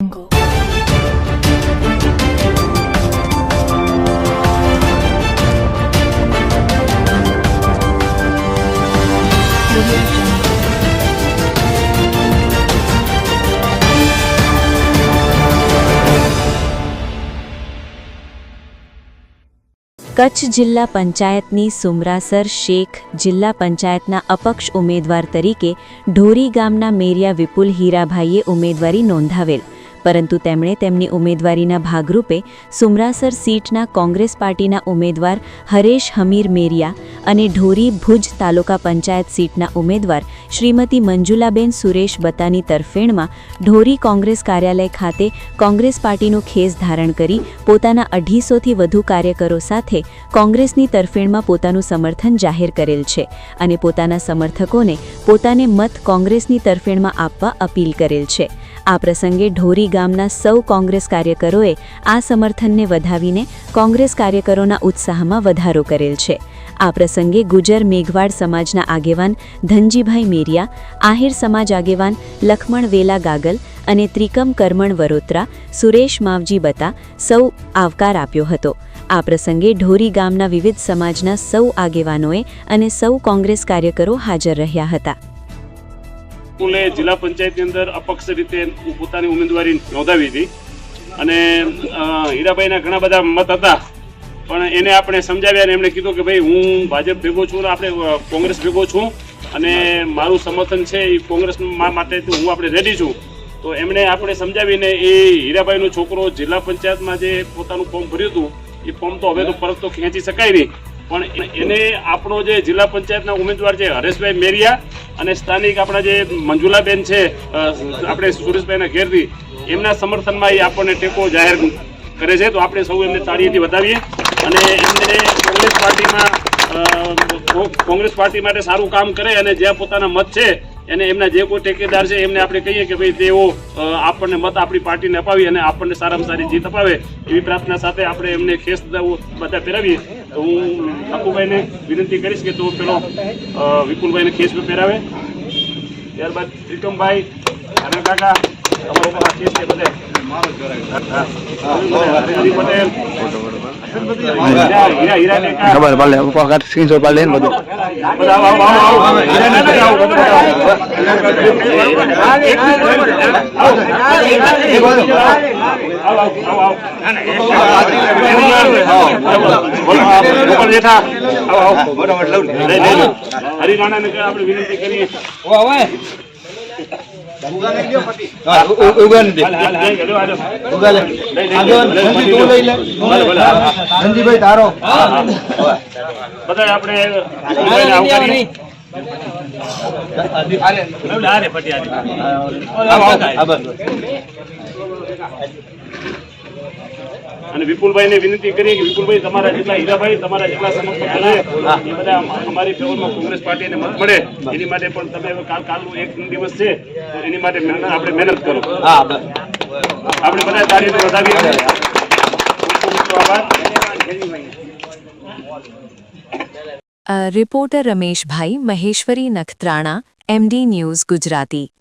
કચ્છ જિલ્લા પંચાયતની સુમરાસર શેખ જિલ્લા પંચાયતના અપક્ષ ઉમેદવાર તરીકે ઢોરી ગામના મેરિયા વિપુલ હીરાભાઈએ ઉમેદવારી નોંધાવેલ, પરંતુ તેમણે તેમની ઉમેદવારીના ભાગરૂપે સુમરાસર સીટના કોંગ્રેસ પાર્ટીના ઉમેદવાર હરેશ હમીર મેરિયા અને ઢોરી ભુજ તાલુકા પંચાયત સીટના ઉમેદવાર શ્રીમતી મંજુલાબેન સુરેશ બતાની તરફેણમાં ઢોરી કોંગ્રેસ કાર્યાલય ખાતે કોંગ્રેસ પાર્ટીનું ખેસ ધારણ કરી પોતાના 250થી વધુ કાર્યકરો સાથે કોંગ્રેસની તરફેણમાં પોતાનું સમર્થન જાહેર કરેલ છે અને પોતાના સમર્થકોને પોતાને મત કોંગ્રેસની તરફેણમાં આપવા અપીલ કરેલ છે। આ પ્રસંગે ઢોરી ગામના સૌ કોંગ્રેસ કાર્યકરોએ આ સમર્થનને વધાવીને કોંગ્રેસ કાર્યકરોના ઉત્સાહમાં વધારો કરેલ છે। આ પ્રસંગે ગુજર મેઘવાડ સમાજના આગેવાન ધનજીભાઈ મેરિયા, આહિર સમાજ આગેવાન લખમણ વેલા ગાગલ અને ત્રિકમ કરમણ વરોત્રા, સુરેશ માવજી બતા સૌ આવકાર આપ્યો હતો। આ પ્રસંગે ઢોરી ગામના વિવિધ સમાજના સૌ આગેવાનોએ અને સૌ કોંગ્રેસ કાર્યકરો હાજર રહ્યા હતા। જિલ્લા પંચાયતની અંદર અપક્ષ રીતે પોતાની ઉમેદવારી નોંધાવી હતી અને હીરાભાઈના ઘણા બધા મત હતા, પણ એને આપણે સમજાવ્યા અને એમણે કીધું કે ભાઈ હું ભાજપ ભેગો છું, આપણે કોંગ્રેસ ભેગો છું અને મારું સમર્થન છે એ કોંગ્રેસ માટે હું આપણે રેડી છું। તો એમણે આપણે સમજાવીને એ હીરાભાઈનો છોકરો જિલ્લા પંચાયતમાં જે પોતાનું ફોર્મ ભર્યું હતું એ ફોર્મ તો હવે તો પરત તો ખેંચી શકાય નહીં, પણ એને આપણો જે જિલ્લા પંચાયતના ઉમેદવાર છે હરેશભાઈ મેરિયા અને સ્થાનિક આપણા જે મંજુલાબેન છે આપણે સુરેશભાઈના ઘેરથી એમના સમર્થનમાં એ આપણને ટેકો જાહેર કરે છે। તો આપણે સૌ એમને તાળીથી વધાવીએ અને એમને કોંગ્રેસ પાર્ટી માટે સારું કામ કરે અને જ્યાં પોતાના મત છે એને એમના જે કોઈ ટેકેદાર છે એમને આપણે કહીએ કે ભાઈ તેઓ આપણને મત આપણી પાર્ટીને અપાવી અને આપણને સારામાં સારી જીત અપાવે એવી પ્રાર્થના સાથે આપણે એમને ખેસ બધા પહેરાવીએ। તો હું અકુભાઈને વિનંતી કરીશ કે તો પેલો વિપુલભાઈને ખેસ પહેરાવે, ત્યારબાદ ત્રિકમભાઈ અને કાકા તમારો આ ખેસ છે બધે હરી પટેલ ખબર પડે ઉપકાર સ્ક્રીનશોટ પાડ લેને બધું હરિરાણાને આપણે વિનંતી કરીએ ધનજીભાઈ તારો બધા આપણે અને વિપુલભાઈને વિનંતી કરીએ કે વિપુલભાઈ તમારા જેટલા હીરાભાઈ તમારા જેટલા સમર્થકો છે એ બધા અમારી ફેવરમાં કોંગ્રેસ પાર્ટીને મત મળે એની માટે પણ તમે કાલનું એક દિવસ છે તો એની માટે આપણે મહેનત કરો। આપણે બધા તાળીઓ વધાવીએ। Reporter Rameshbhai Maheshwari Nakhatrana, MD news Gujarati.